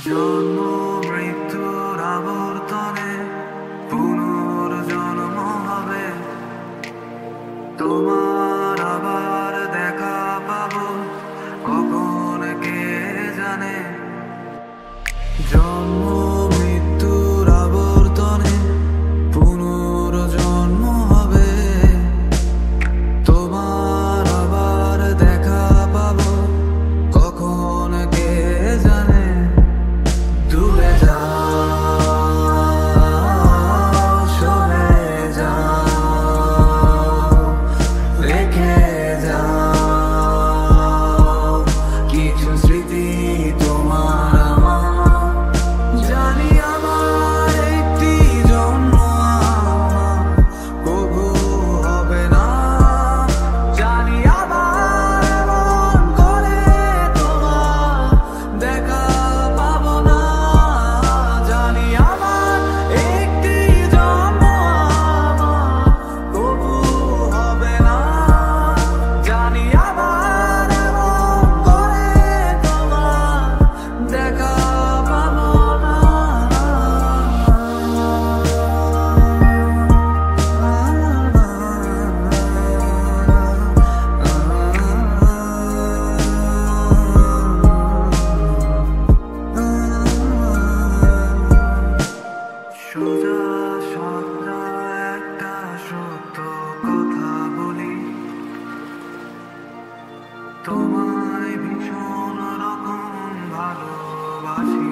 জন্ম মৃত্যুর আবর্তনে পুনর্জন্ম হবে, তোমার আবার দেখা পাবো কখন কে জানে। জন্ম মৃত্যুর আবর্তনে পুনর্জন্ম হবে, তোমার আবার দেখা পাবো কখন কে জানে। ডুবে যাও, সরে যাও, রেখে যাও কিছু স্মৃতি তোমার আমার। জানি আমার একটি জন্ম আমার কবু হবে না, জানি আবার এমন করে তোমার দেখা পাবো না। জানি আমার একটি জন্ম আমার কবু হবে না, জানি আবার এমন করে তোমার দেখা পাবো না। সোজা সাপটা একটা সত্য কথা বলি, তোমায় ভীষণ রকম ভালোবাসি।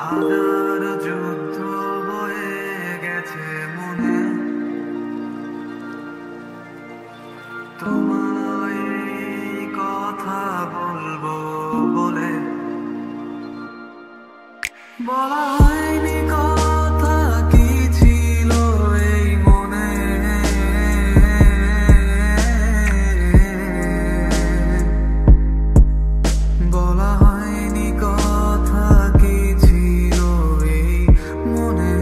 হাজার যুদ্ধ বয়ে গেছে মনে, তোমায় এই কথা বলবো বলে। বলা হয়নি কথা কি ছিল এই মনে, বলা হয়নি কথা কি ছিল এই মনে।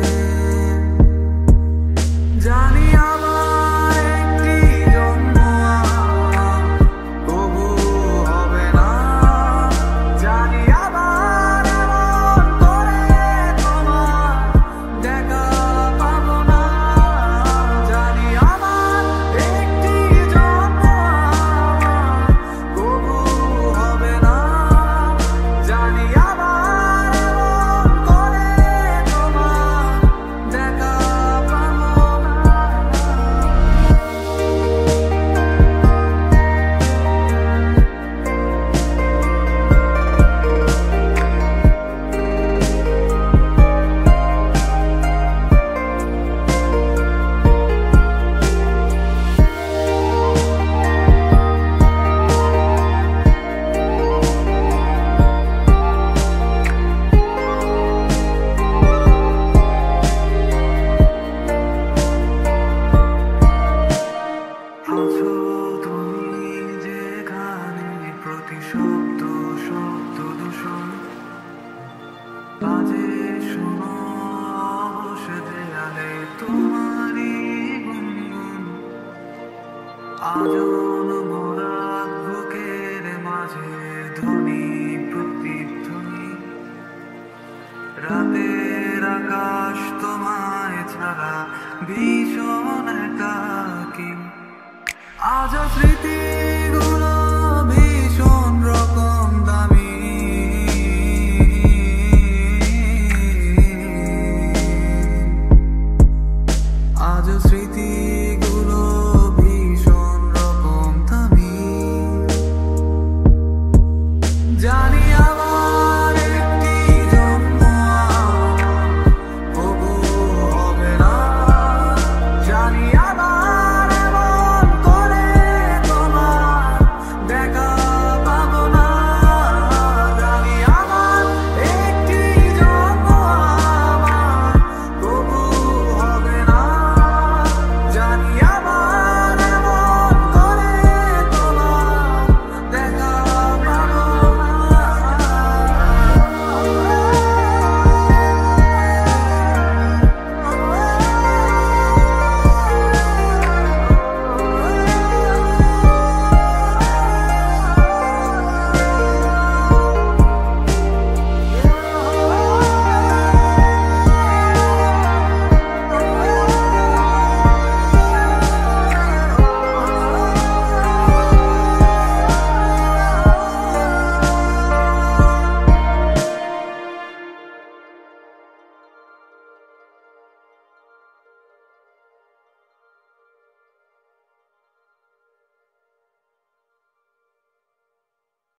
জানি আমার একটি জন্ম আমার কবু হবে না, জানি আবার এমন করে তোমার দেখা পাবো না। জানি আমার একটি জন্ম আমার কবু হবে না, জানি আবার এমন করে তোমার দেখা পাবো না। আছো তুমি যেখানে, প্রতি শব্দ শব্দ দূষণ বাজে শোনো অবশ্য দেয়ালে তোমারই গুনগুন। আজন মোরাত বুকের মাঝে ধ্বনি প্রতিধ্বনি, রাতের আকাশ তোমায় ছাড়া ভীষণ একাকী। আজও স্মৃতি